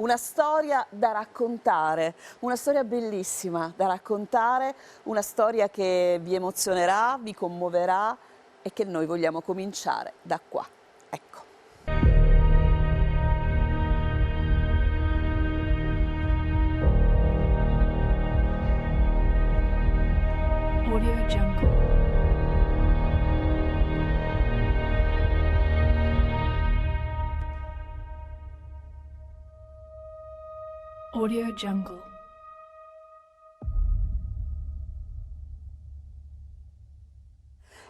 una storia da raccontare, una storia bellissima da raccontare, una storia che vi emozionerà, vi commuoverà e che noi vogliamo cominciare da qua. Ecco. Audio Jungle. Audio Jungle.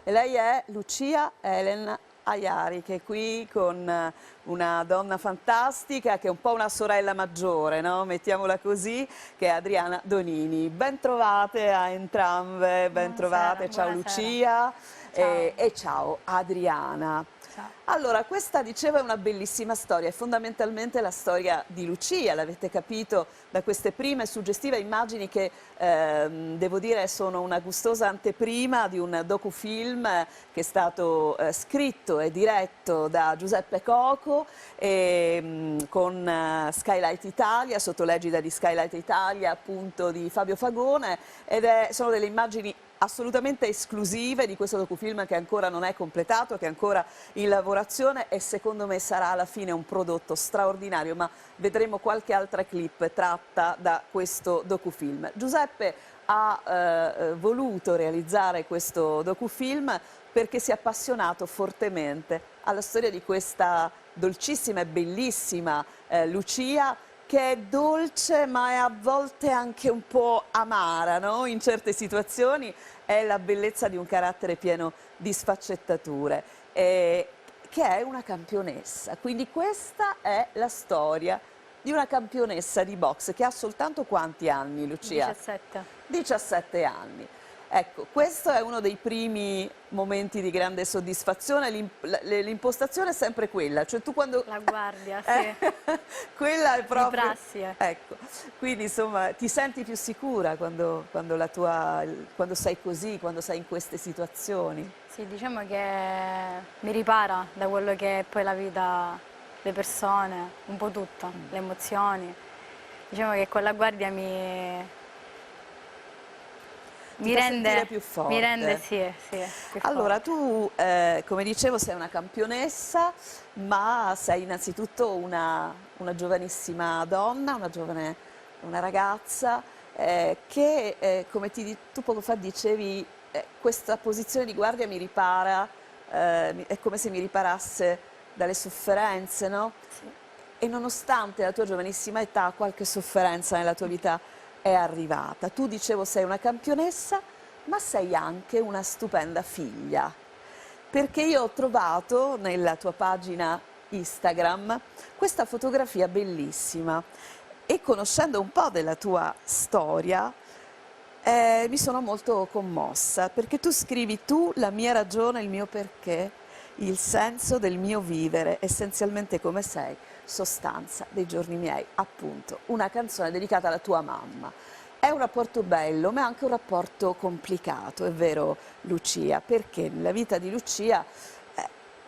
E lei è Lucia Helen Ajari, che è qui con una donna fantastica, che è un po' una sorella maggiore, no? Mettiamola così, che è Adriana Donini. Ben trovate a entrambe, ben trovate. Ciao buonasera. Lucia Ciao. e ciao Adriana. Ciao. Allora, questa diceva è una bellissima storia, è fondamentalmente la storia di Lucia, l'avete capito da queste prime suggestive immagini che devo dire sono una gustosa anteprima di un docufilm che è stato scritto e diretto da Giuseppe Coco con Skylight Italia, sotto l'egida di Skylight Italia appunto di Fabio Fagone, sono delle immagini assolutamente esclusive di questo docufilm che ancora non è completato, che è ancora in lavorazione e secondo me sarà alla fine un prodotto straordinario, ma vedremo qualche altra clip tratta da questo docufilm. Giuseppe ha voluto realizzare questo docufilm perché si è appassionato fortemente alla storia di questa dolcissima e bellissima Lucia, che è dolce ma è a volte anche un po' amara, no? In certe situazioni è la bellezza di un carattere pieno di sfaccettature, che è una campionessa. Quindi questa è la storia di una campionessa di boxe che ha soltanto quanti anni, Lucia? 17. 17 anni. Ecco, questo è uno dei primi momenti di grande soddisfazione, l'impostazione è sempre quella, cioè tu quando... La guardia, sì. Quella è proprio... Di prassi, Ecco, quindi insomma ti senti più sicura quando sei così, quando sei in queste situazioni? Sì, diciamo che mi ripara da quello che è poi la vita, le persone, un po' tutto, le emozioni. Diciamo che con la guardia mi fa rende sentire più forte. Mi rende, sì, più allora forte. tu, come dicevo, sei una campionessa, ma sei innanzitutto una giovanissima donna, una ragazza che, come tu poco fa dicevi, questa posizione di guardia mi ripara, è come se mi riparasse dalle sofferenze, no? Sì. E nonostante la tua giovanissima età, qualche sofferenza nella tua vita è arrivata. Tu, dicevo, sei una campionessa, ma sei anche una stupenda figlia, perché io ho trovato nella tua pagina Instagram questa fotografia bellissima e conoscendo un po' della tua storia mi sono molto commossa, perché tu scrivi: tu, la mia ragione, il mio perché, il senso del mio vivere, essenzialmente come sei, sostanza dei giorni miei, appunto, una canzone dedicata alla tua mamma. È un rapporto bello, ma è anche un rapporto complicato, è vero Lucia? Perché nella vita di Lucia,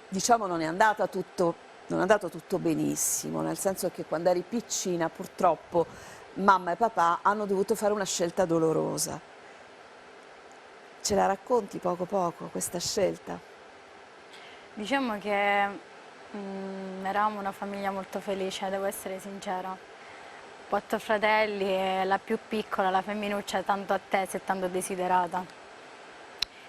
diciamo, non è andato tutto benissimo, nel senso che quando eri piccina, purtroppo, mamma e papà hanno dovuto fare una scelta dolorosa. Ce la racconti poco poco questa scelta? Diciamo che eravamo una famiglia molto felice, devo essere sincera. 4 fratelli e la più piccola, la femminuccia, tanto attesa e tanto desiderata.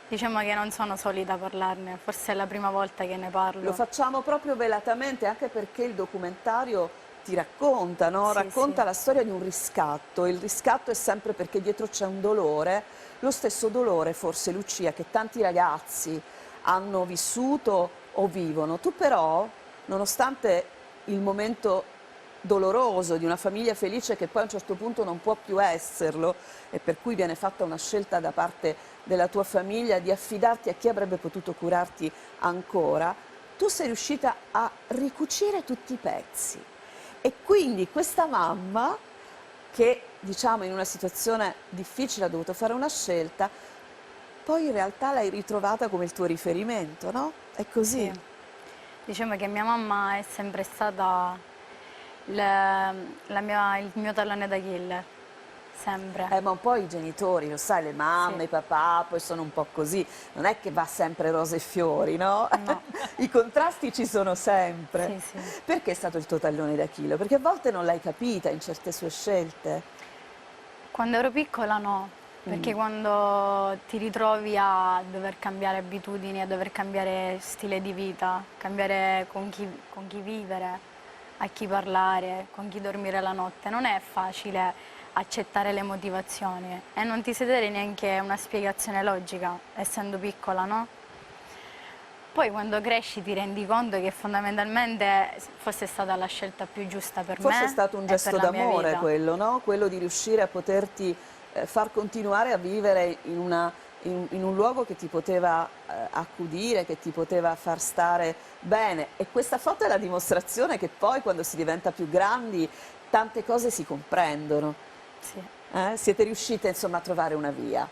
Diciamo che non sono solita parlarne, forse è la prima volta che ne parlo. Lo facciamo proprio velatamente, anche perché il documentario ti racconta, no? Sì, Racconta sì. la storia di un riscatto. Il riscatto è sempre perché dietro c'è un dolore, lo stesso dolore forse, Lucia, che tanti ragazzi hanno vissuto o vivono. Tu però, nonostante il momento doloroso di una famiglia felice che poi a un certo punto non può più esserlo e per cui viene fatta una scelta da parte della tua famiglia di affidarti a chi avrebbe potuto curarti ancora, tu sei riuscita a ricucire tutti i pezzi e quindi questa mamma che, diciamo, in una situazione difficile ha dovuto fare una scelta, poi in realtà l'hai ritrovata come il tuo riferimento, no? È così? Sì. Diciamo che mia mamma è sempre stata il mio tallone d'Achille, sempre. Ma un po' i genitori, lo sai, le mamme, Sì. i papà, poi sono un po' così. Non è che va sempre rose e fiori, no? No. I contrasti ci sono sempre. Sì, sì. Perché è stato il tuo tallone d'Achille? Perché a volte non l'hai capita in certe sue scelte. Quando ero piccola no, perché quando ti ritrovi a dover cambiare abitudini, a dover cambiare stile di vita, cambiare con chi vivere, a chi parlare, con chi dormire la notte, non è facile accettare le motivazioni e non ti sai dare neanche una spiegazione logica, essendo piccola, no? Poi quando cresci ti rendi conto che fondamentalmente fosse stata la scelta più giusta per me. Forse è stato un e gesto per la mia d'amore vita. quello, no? Quello di riuscire a poterti far continuare a vivere in un luogo che ti poteva accudire, che ti poteva far stare bene. E questa foto è la dimostrazione che poi quando si diventa più grandi tante cose si comprendono. Sì. Siete riuscite insomma a trovare una via.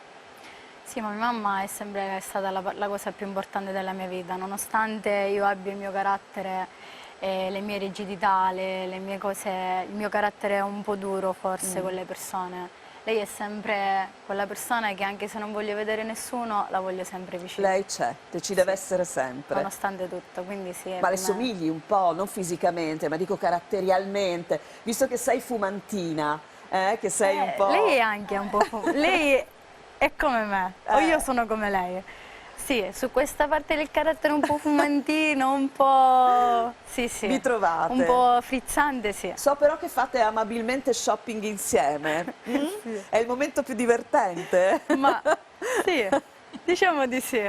Sì, ma mia mamma è sempre stata la cosa più importante della mia vita, nonostante io abbia il mio carattere, le mie rigidità, le mie cose, il mio carattere è un po' duro forse con le persone. Lei è sempre quella persona che anche se non voglio vedere nessuno, la voglio sempre vicino. Lei c'è, ci deve essere sempre. Nonostante tutto, quindi sì. Ma le per me- somigli un po', non fisicamente, ma dico caratterialmente, visto che sei fumantina, che sei un po'... Lei è anche un po'... lei è come me, o io sono come lei. Sì, su questa parte del carattere un po' fumantino, un po'... Sì, sì. Vi trovate. Un po' frizzante, sì. So però che fate amabilmente shopping insieme. È il momento più divertente? Ma sì, diciamo di sì.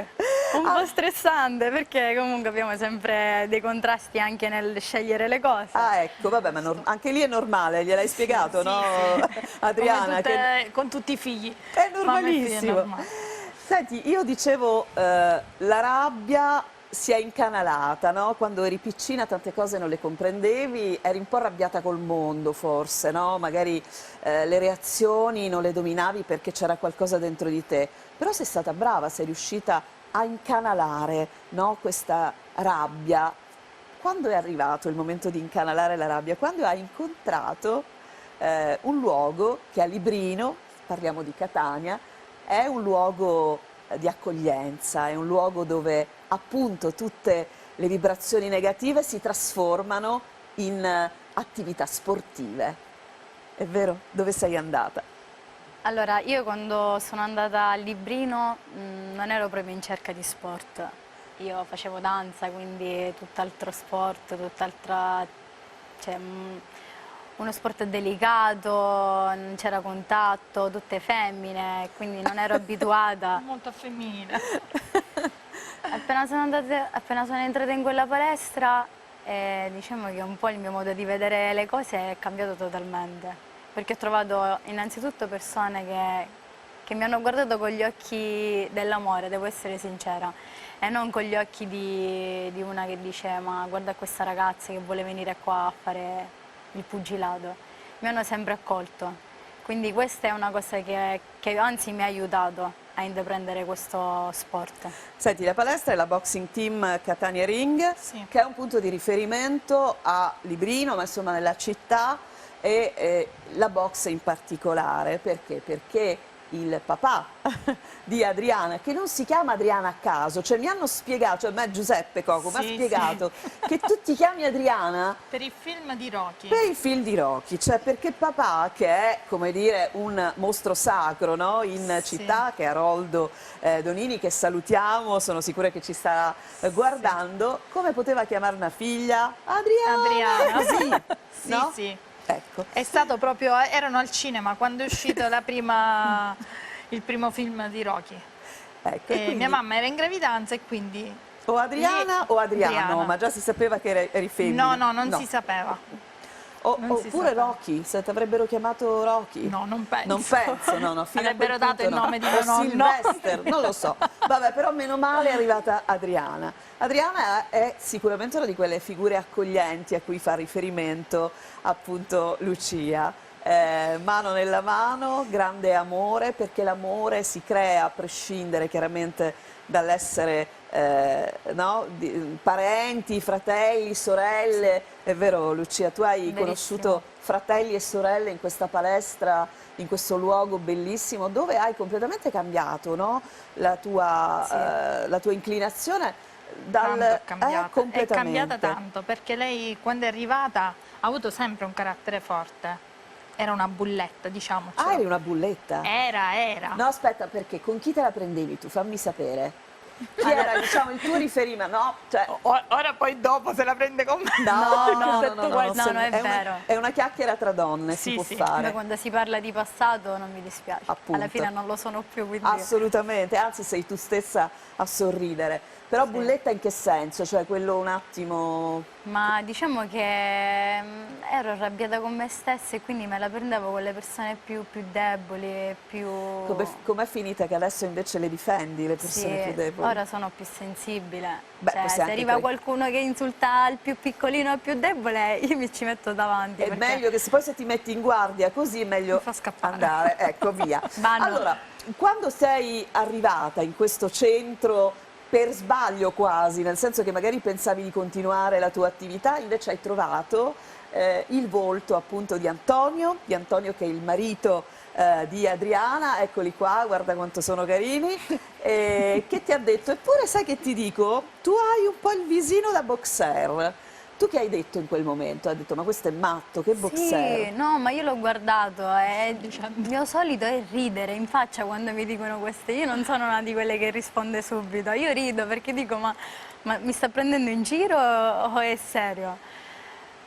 Un po' stressante perché comunque abbiamo sempre dei contrasti anche nel scegliere le cose. Ah, ecco, vabbè, ma anche lì è normale, gliel'hai spiegato, no? Adriana, Con tutti i figli. è Mamma e figli, è normalissimo. normale. Senti, io dicevo, la rabbia si è incanalata, no? Quando eri piccina tante cose non le comprendevi, eri un po' arrabbiata col mondo forse, no? Magari le reazioni non le dominavi perché c'era qualcosa dentro di te, però sei stata brava, sei riuscita a incanalare, no? Questa rabbia. Quando è arrivato il momento di incanalare la rabbia? Quando hai incontrato un luogo che a Librino, parliamo di Catania, è un luogo di accoglienza, è un luogo dove appunto tutte le vibrazioni negative si trasformano in attività sportive. È vero? Dove sei andata? Allora, io quando sono andata a Librino non ero proprio in cerca di sport. Io facevo danza, quindi tutt'altro sport, tutt'altra... cioè, uno sport delicato, non c'era contatto, tutte femmine, quindi non ero abituata. Molto femminile. Appena sono entrata in quella palestra, diciamo che un po' il mio modo di vedere le cose è cambiato totalmente, perché ho trovato innanzitutto persone che mi hanno guardato con gli occhi dell'amore, devo essere sincera, e non con gli occhi di una che dice ma guarda questa ragazza che vuole venire qua a fare il pugilato. Mi hanno sempre accolto, quindi questa è una cosa che anzi mi ha aiutato a intraprendere questo sport. Senti, la palestra è la Boxing Team Catania Ring, Sì. che è un punto di riferimento a Librino, ma insomma nella città, e la box in particolare. Perché? Perché il papà di Adriana, che non si chiama Adriana a caso, cioè mi hanno spiegato, cioè me Giuseppe Coco mi ha Sì, spiegato che tu ti chiami Adriana Per il film di Rocky. per il film di Rocky, cioè perché papà, che è come dire un mostro sacro, no? In Sì. città, che è Aroldo Donini, che salutiamo, sono sicura che ci sta guardando, come poteva chiamare una figlia? Adriana! Adriana. Così, no? Sì. Ecco. È stato proprio, erano al cinema quando è uscito il primo film di Rocky. Ecco, e E quindi mia mamma era in gravidanza e quindi... o Adriana o Adriano, Adriana. ma già si sapeva che eri femmina. No, non si sapeva. non si Oppure sapeva. Rocky, se ti avrebbero chiamato Rocky. No, non penso. Non penso, no, fino a Avrebbero quel dato punto il no. nome di O mio nonno. Sylvester, non lo so. Vabbè, però meno male è arrivata Adriana. Adriana è sicuramente una di quelle figure accoglienti a cui fa riferimento appunto Lucia. Mano nella mano, grande amore, perché l'amore si crea a prescindere chiaramente dall'essere no? Parenti, fratelli, sorelle. È vero, Lucia, tu hai Verissimo. conosciuto fratelli e sorelle in questa palestra, in questo luogo bellissimo, dove hai completamente cambiato, no? La tua inclinazione Tanto è cambiata. È completamente. cambiata tanto, perché lei quando è arrivata ha avuto sempre un carattere forte. Era una bulletta, diciamoci. Ah, eri una bulletta? Era. No, aspetta, perché con chi te la prendevi tu? Fammi sapere. Chi era, diciamo, il tuo riferimento? No, cioè... Ora poi dopo se la prende con me. No, è vero. È una chiacchiera tra donne, si Sì, può sì. fare. Ma quando si parla di passato non mi dispiace. Appunto. Alla fine non lo sono più, quindi... Assolutamente, anzi sei tu stessa a sorridere. Però bulletta in che senso? Cioè quello un attimo... Ma diciamo che ero arrabbiata con me stessa e quindi me la prendevo con le persone più deboli, più... Com'è finita che adesso invece le difendi, le persone Sì, più deboli? ora sono più sensibile. Beh, Cioè, forse se anche arriva poi- qualcuno che insulta il più piccolino o il più debole, io mi ci metto davanti. È perché meglio che poi se ti metti in guardia così è meglio Mi fa scappare. andare, ecco via. Vanno. Allora, quando sei arrivata in questo centro per sbaglio quasi, nel senso che magari pensavi di continuare la tua attività, invece hai trovato il volto appunto di Antonio che è il marito di Adriana, eccoli qua, guarda quanto sono carini, che ti ha detto, eppure sai che ti dico, tu hai un po' il visino da boxer. Tu che hai detto in quel momento? Hai detto, ma questo è matto, che boxer? Sì, no, ma io l'ho guardato e il mio solito è ridere in faccia quando mi dicono queste. Io non sono una di quelle che risponde subito, io rido perché dico ma mi sta prendendo in giro o è serio?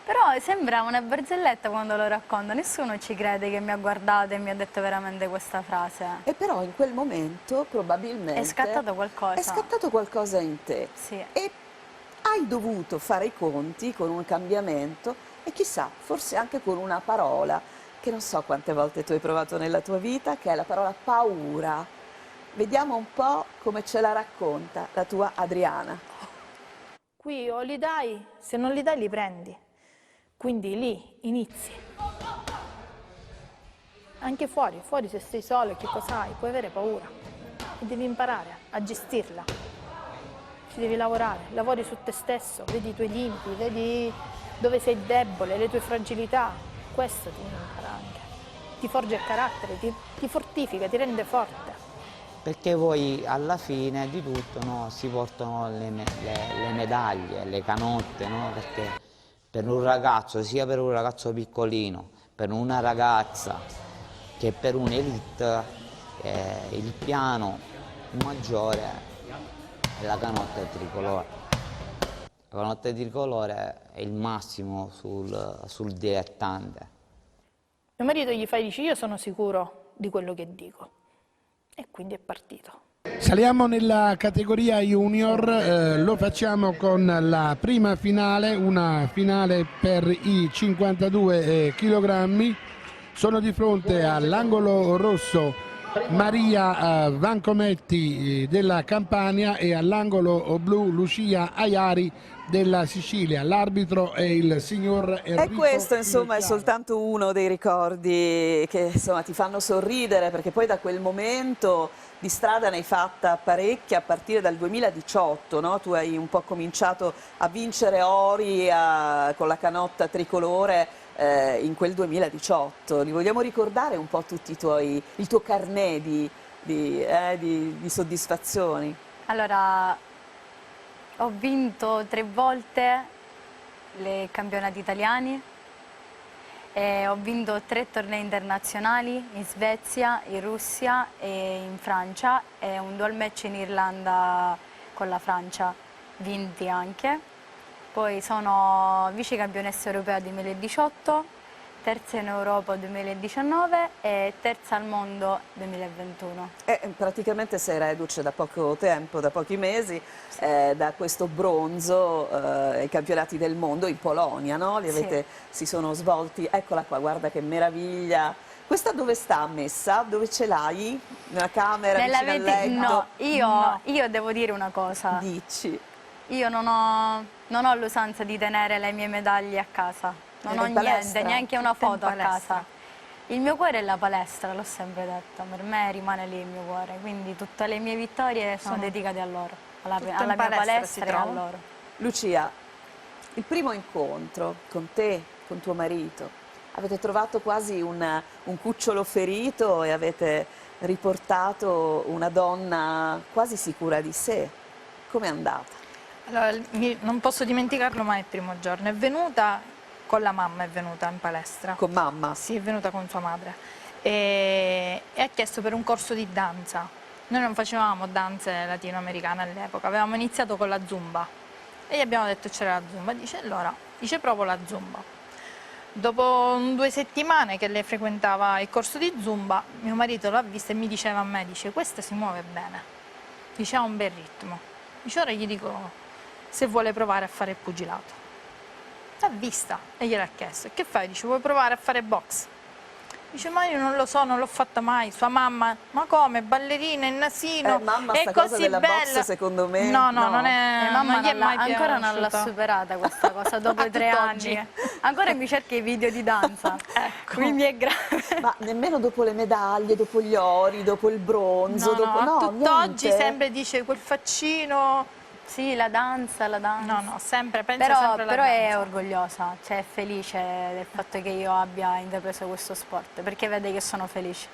Però sembra una barzelletta quando lo racconto, nessuno ci crede che mi ha guardato e mi ha detto veramente questa frase. E però in quel momento probabilmente È scattato qualcosa. È scattato qualcosa in te. Sì. E hai dovuto fare i conti con un cambiamento e chissà, forse anche con una parola che non so quante volte tu hai provato nella tua vita, che è la parola paura. Vediamo un po' come ce la racconta la tua Adriana. Qui o li dai, se non li dai li prendi. Quindi lì inizi. Anche fuori se sei solo, che cosa hai? Puoi avere paura e devi imparare a gestirla. Ci devi lavorare, lavori su te stesso, vedi i tuoi limiti, vedi dove sei debole, le tue fragilità. Questo ti impara anche. Ti forgia il carattere, ti fortifica, ti rende forte. Perché poi alla fine di tutto, no, si portano le medaglie, le canotte, no? Perché per un ragazzo, sia per un ragazzo piccolino, per una ragazza che per un'elite, il piano maggiore è la canotta tricolore. La canotta tricolore è il massimo sul dilettante. Mio marito gli dice, io sono sicuro di quello che dico. E quindi è partito. Saliamo nella categoria junior, lo facciamo con la prima finale, una finale per i 52 kg. Sono di fronte all'angolo rosso Maria Vancometti della Campania e all'angolo blu Lucia Aiari della Sicilia. L'arbitro è il signor Enrico. E questo insomma è Finocchiaro. soltanto uno dei ricordi che insomma ti fanno sorridere, perché poi da quel momento di strada ne hai fatta parecchia a partire dal 2018, no? Tu hai un po' cominciato a vincere ori con la canotta tricolore in quel 2018. Li vogliamo ricordare un po' tutti il tuo carnet di soddisfazioni? Allora, ho vinto 3 volte i campionati italiani, e ho vinto 3 tornei internazionali in Svezia, in Russia e in Francia e un dual match in Irlanda con la Francia, vinti anche. Poi sono vice campionessa europea 2018, terza in Europa 2019 e terza al mondo 2021. Praticamente sei reduce da poco tempo, da pochi mesi, da questo bronzo ai campionati del mondo in Polonia, no? Si sono svolti, eccola qua, guarda che meraviglia. Questa dove sta messa? Dove ce l'hai? Nella camera, vicino al letto? No, io devo dire una cosa. Dici? Io non ho l'usanza di tenere le mie medaglie a casa, non ho niente, neanche una foto a casa. Il mio cuore è la palestra, l'ho sempre detto, per me rimane lì il mio cuore, quindi tutte le mie vittorie sono dedicate a loro. Tutto in alla mia palestra si palestra e a trova. loro. Lucia, il primo incontro con te, con tuo marito, avete trovato quasi un cucciolo ferito e avete riportato una donna quasi sicura di sé. Com'è andata? Allora, non posso dimenticarlo mai il primo giorno. È venuta con la mamma, è venuta in palestra. Con mamma? Sì, è venuta con sua madre e ha chiesto per un corso di danza. Noi non facevamo danze latinoamericane all'epoca, avevamo iniziato con la Zumba e gli abbiamo detto c'era la Zumba. Dice allora, provo la Zumba. Dopo 2 settimane che lei frequentava il corso di Zumba, mio marito l'ha vista e mi diceva a me, dice questa si muove bene, dice ha un bel ritmo. Dice ora gli dico se vuole provare a fare il pugilato. L'ha vista e gliel'ha chiesto. E che fai? Dice vuoi provare a fare box? Dice ma io non lo so, non l'ho fatta mai. Sua mamma, ma come? Ballerina, il nasino, Mamma, è sta cosa così della bella. box secondo me... No, non è, Mamma non gli è mai ancora non l'ha piaciuta. superata questa cosa dopo A 3 tutt'oggi. anni. Ancora mi cerca i video di danza. Quindi è grave. Ma nemmeno dopo le medaglie, dopo gli ori, dopo il bronzo, dopo... a tutt'oggi niente? sempre dice quel faccino. Sì, la danza. No, sempre, pensa Però, sempre alla però è danza. orgogliosa, cioè è felice del fatto che io abbia intrapreso questo sport, perché vede che sono felice.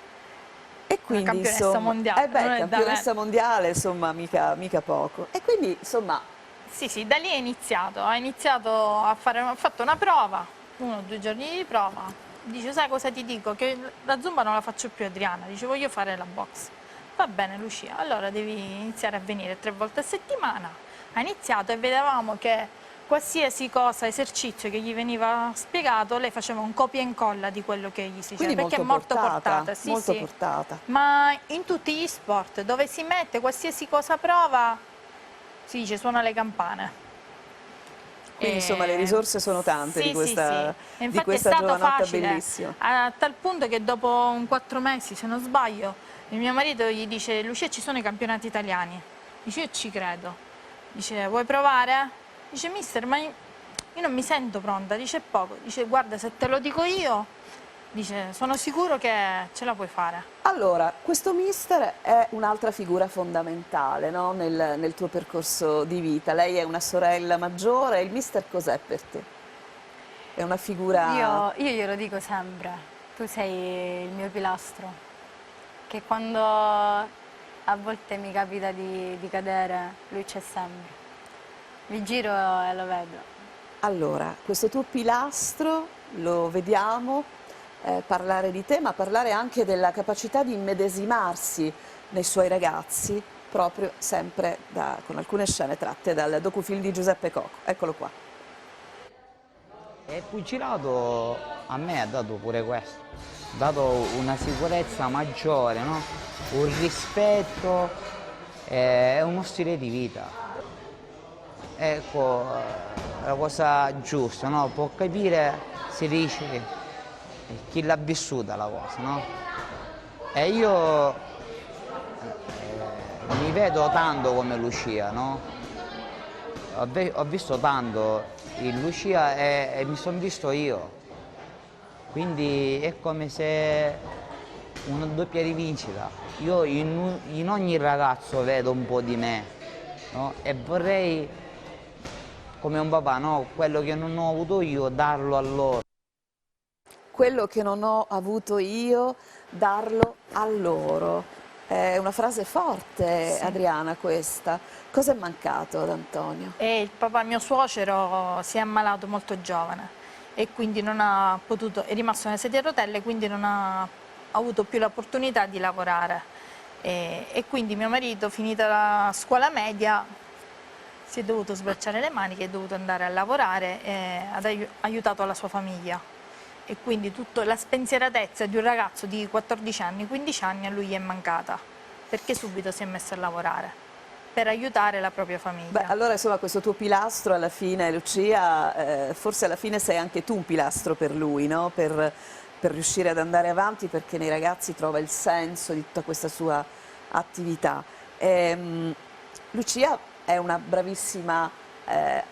E quindi, campionessa insomma, mondiale, non è da campionessa mondiale, insomma, mica poco. E quindi, insomma, Sì, da lì è iniziato. Ha iniziato a fare, ha fatto una prova, 1 o 2 giorni di prova. Dice, sai cosa ti dico? Che la Zumba non la faccio più, Adriana. Dice, voglio fare la box. Va bene, Lucia, allora devi iniziare a venire 3 volte a settimana. Ha iniziato e vedevamo che qualsiasi cosa, esercizio che gli veniva spiegato, lei faceva un copia e incolla di quello che gli si diceva, quindi perché è molto portata. Sì, molto sì. portata. Ma in tutti gli sport dove si mette qualsiasi cosa a prova, si dice suona le campane. Quindi, insomma, le risorse sono tante di questa, sì. E di infatti questa è stato giovanotta facile, bellissima. a tal punto che dopo 4 mesi, se non sbaglio, il mio marito gli dice, Lucia, ci sono i campionati italiani. Dice, io ci credo. Dice, vuoi provare? Dice, mister, ma io non mi sento pronta. Dice, è poco. Dice, guarda, se te lo dico io, dice, sono sicuro che ce la puoi fare. Allora, questo mister è un'altra figura fondamentale, no? nel tuo percorso di vita. Lei è una sorella maggiore, il mister cos'è per te? È una figura... Io glielo dico sempre, tu sei il mio pilastro, che quando a volte mi capita di cadere, lui c'è sempre. Mi giro e lo vedo. Allora, questo tuo pilastro lo vediamo parlare di te, ma parlare anche della capacità di immedesimarsi nei suoi ragazzi, proprio sempre con alcune scene tratte dal docufilm di Giuseppe Coco. Eccolo qua. E il pugilato a me ha dato pure questo, ha dato una sicurezza maggiore, no? Un rispetto e uno stile di vita. Ecco, la cosa giusta, no? Può capire, si dice, chi l'ha vissuta la cosa, no? E io mi vedo tanto come Lucia, no? Ho visto tanto in Lucia e mi sono visto io. Quindi è come se una doppia rivincita. Io in ogni ragazzo vedo un po' di me, no? E vorrei, come un papà, no? Quello che non ho avuto io, darlo a loro. Quello che non ho avuto io, darlo a loro. È una frase forte, Sì. Adriana, questa. Cosa è mancato ad Antonio? E il papà, mio suocero, si è ammalato molto giovane e quindi non ha potuto, è rimasto nelle sedie a rotelle, quindi non ha avuto più l'opportunità di lavorare. E quindi mio marito, finita la scuola media, si è dovuto sbracciare le maniche, è dovuto andare a lavorare e ha aiutato la sua famiglia. E quindi tutta la spensieratezza di un ragazzo di 14 anni, 15 anni a lui gli è mancata, perché subito si è messo a lavorare per aiutare la propria famiglia. Beh, allora insomma questo tuo pilastro alla fine, Lucia, forse alla fine sei anche tu un pilastro per lui, no? Per riuscire ad andare avanti, perché nei ragazzi trova il senso di tutta questa sua attività. Lucia è una bravissima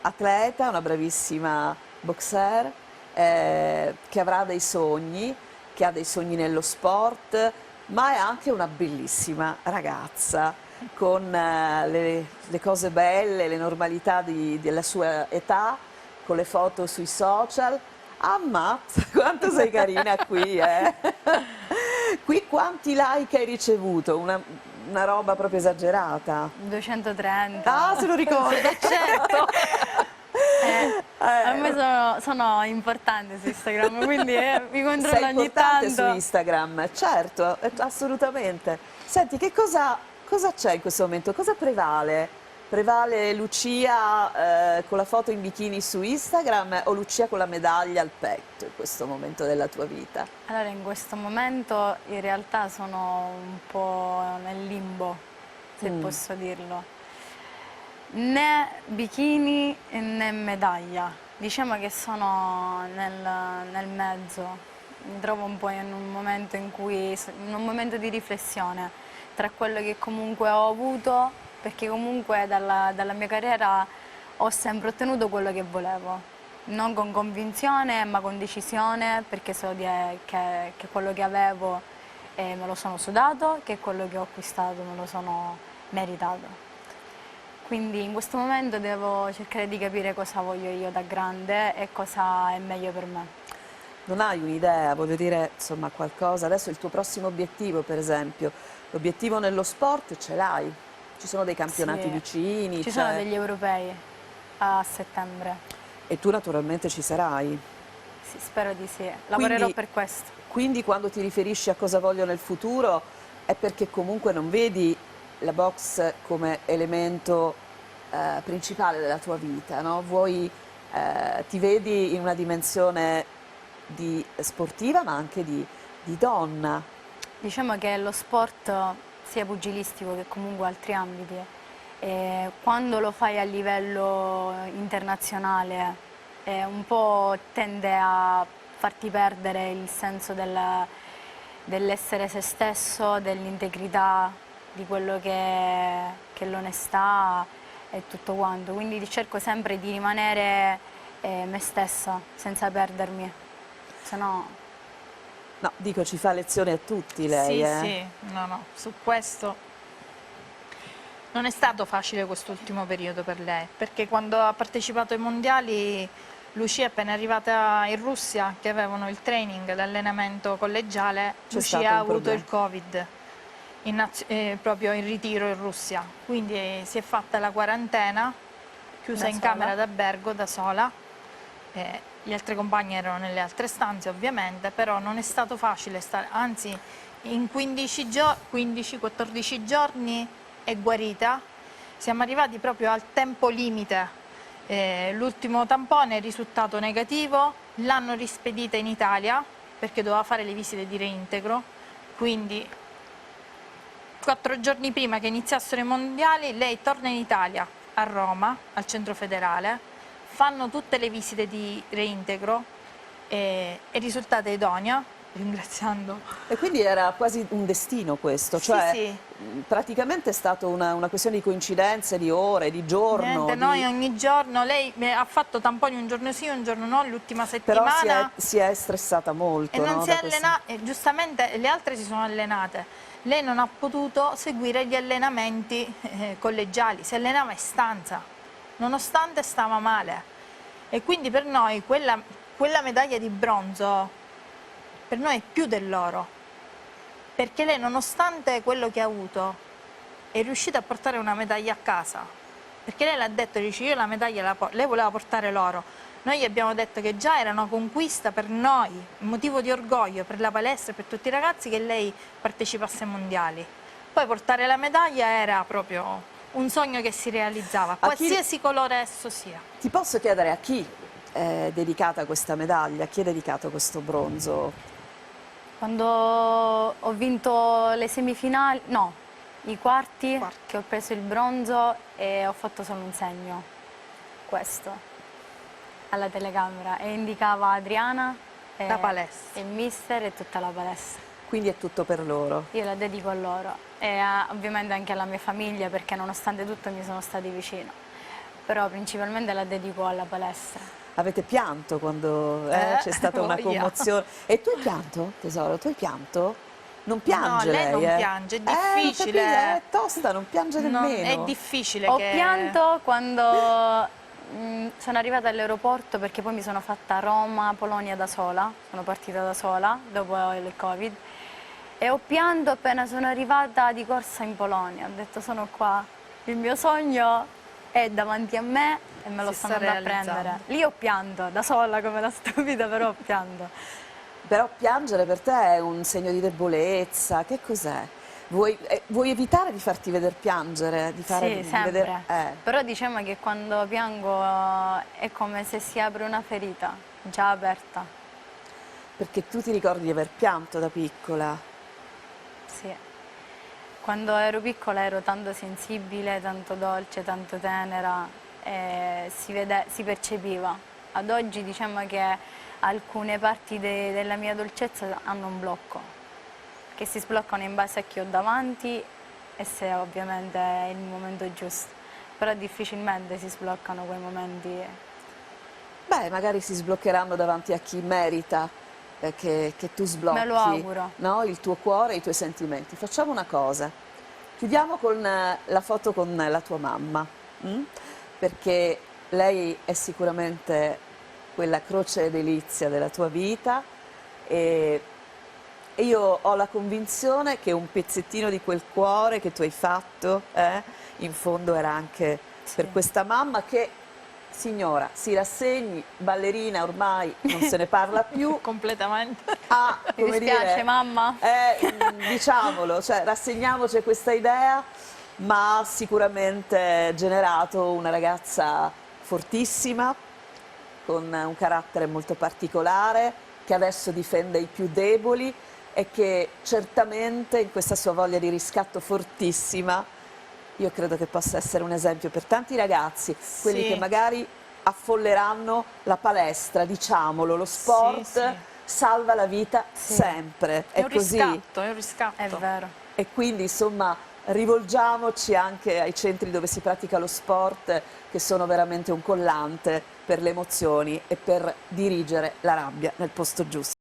atleta, una bravissima boxer, che avrà dei sogni, che ha dei sogni nello sport, ma è anche una bellissima ragazza. con le cose belle, le normalità della sua età, con le foto sui social. Ammazza, quanto sei carina qui, eh? Qui quanti like hai ricevuto? Una roba proprio esagerata. 230. Ah, se lo ricordo. Certo. A me sono importante su Instagram, quindi mi controllo Sei ogni importante su tanto. Instagram, certo, assolutamente. Senti, cosa c'è in questo momento? Cosa prevale? Prevale Lucia con la foto in bikini su Instagram o Lucia con la medaglia al petto in questo momento della tua vita? Allora, in questo momento in realtà sono un po' nel limbo, se posso dirlo. Né bikini né medaglia, diciamo che sono nel mezzo. Mi trovo un po' in un momento in un momento di riflessione tra quello che comunque ho avuto, perché comunque dalla mia carriera ho sempre ottenuto quello che volevo, non con convinzione ma con decisione, perché so che quello che avevo me lo sono sudato, che quello che ho acquistato me lo sono meritato. Quindi in questo momento devo cercare di capire cosa voglio io da grande e cosa è meglio per me. Non hai un'idea, voglio dire, insomma, qualcosa. Adesso il tuo prossimo obiettivo, per esempio, l'obiettivo nello sport ce l'hai? Ci sono dei campionati Sì, vicini? ci sono degli europei a settembre. E tu naturalmente ci sarai. Sì, spero di sì. Lavorerò Quindi- per questo. Quindi quando ti riferisci a cosa voglio nel futuro è perché comunque non vedi la box come elemento principale della tua vita, no? Ti vedi in una dimensione sportiva ma anche di donna. Diciamo che lo sport, sia pugilistico che comunque altri ambiti, quando lo fai a livello internazionale, un po' tende a farti perdere il senso dell'essere se stesso, dell'integrità, di quello che è l'onestà e tutto quanto. Quindi cerco sempre di rimanere me stessa, senza perdermi, se no... No, dico, ci fa lezione a tutti lei, Sì, eh? sì, no, su questo non è stato facile quest'ultimo periodo per lei, perché quando ha partecipato ai mondiali, Lucia è appena arrivata in Russia, che avevano il training, l'allenamento collegiale, C'è stato Lucia ha un avuto problema. il Covid, proprio in ritiro in Russia, quindi si è fatta la quarantena, chiusa Da in sola? camera d'albergo da sola. Gli altri compagni erano nelle altre stanze ovviamente, però non è stato facile stare, anzi in 15-14 giorni è guarita, siamo arrivati proprio al tempo limite, l'ultimo tampone è risultato negativo, l'hanno rispedita in Italia perché doveva fare le visite di reintegro, quindi 4 giorni prima che iniziassero i mondiali lei torna in Italia, a Roma, al centro federale, fanno tutte le visite di reintegro e è risultata idonea, ringraziando. E quindi era quasi un destino questo, Sì, cioè sì. praticamente è stata una questione di coincidenze, di ore, di giorno. Niente, noi ogni giorno, lei ha fatto tamponi un giorno sì, un giorno no, l'ultima Però settimana. si è stressata molto, E non no, si è da questo- allenata, e giustamente le altre si sono allenate. Lei non ha potuto seguire gli allenamenti collegiali, si allenava in stanza, nonostante stava male. E quindi per noi quella medaglia di bronzo, per noi è più dell'oro. Perché lei, nonostante quello che ha avuto, è riuscita a portare una medaglia a casa. Perché lei l'ha detto, dice, io la medaglia lei voleva portare l'oro. Noi gli abbiamo detto che già era una conquista per noi, un motivo di orgoglio per la palestra e per tutti i ragazzi che lei partecipasse ai mondiali. Poi portare la medaglia era proprio un sogno che si realizzava, A chi- qualsiasi colore esso sia. Ti posso chiedere a chi è dedicata questa medaglia? A chi è dedicato questo bronzo? Quando ho vinto le semifinali, no, i quarti, che ho preso il bronzo e ho fatto solo un segno, questo, alla telecamera, e indicava Adriana, La palestra. il mister e tutta la palestra. Quindi è tutto per loro. Io la dedico a loro e ovviamente anche alla mia famiglia, perché nonostante tutto mi sono stati vicino, però principalmente la dedico alla palestra. Avete pianto quando c'è stata una voglia. commozione? E tu hai pianto, tesoro? Tu hai pianto? Non piange No, lei non eh? piange, è Ho capito, difficile. è tosta, non piange Non- nemmeno. è difficile Ho che... pianto quando sono arrivata all'aeroporto perché poi mi sono fatta Roma-Polonia da sola, sono partita da sola dopo il Covid e ho pianto appena sono arrivata di corsa in Polonia, ho detto sono qua, il mio sogno è davanti a me e me lo Si stanno sta andando a prendere. realizzando. Lì ho pianto, da sola come la stupida, però ho pianto. Però piangere per te è un segno di debolezza, che cos'è? Vuoi evitare di farti vedere piangere? Di fare, Sì, di sempre. vedere- Però diciamo che quando piango è come se si apre una ferita già aperta. Perché tu ti ricordi di aver pianto da piccola. Sì. Quando ero piccola ero tanto sensibile, tanto dolce, tanto tenera e si percepiva. Ad oggi diciamo che alcune parti della mia dolcezza hanno un blocco, che si sbloccano in base a chi ho davanti e se ovviamente è il momento giusto. Però difficilmente si sbloccano quei momenti. Beh, magari si sbloccheranno davanti a chi merita che tu sblocchi, Me lo auguro. no? Il tuo cuore e i tuoi sentimenti. Facciamo una cosa, chiudiamo con la foto con la tua mamma, perché lei è sicuramente quella croce delizia della tua vita e io ho la convinzione che un pezzettino di quel cuore che tu hai fatto, in fondo era anche per questa mamma che, signora, si rassegni, ballerina ormai non se ne parla più, Completamente. ha, Mi come dispiace, dire, mamma. diciamolo, cioè rassegniamoci a questa idea, ma ha sicuramente generato una ragazza fortissima, con un carattere molto particolare, che adesso difende i più deboli e che certamente in questa sua voglia di riscatto fortissima, io credo che possa essere un esempio per tanti ragazzi, quelli Sì. che magari affolleranno la palestra, diciamolo, lo sport sì. salva la vita Sì. sempre, È è un così. riscatto, è un riscatto. È vero. E quindi insomma rivolgiamoci anche ai centri dove si pratica lo sport, che sono veramente un collante per le emozioni e per dirigere la rabbia nel posto giusto.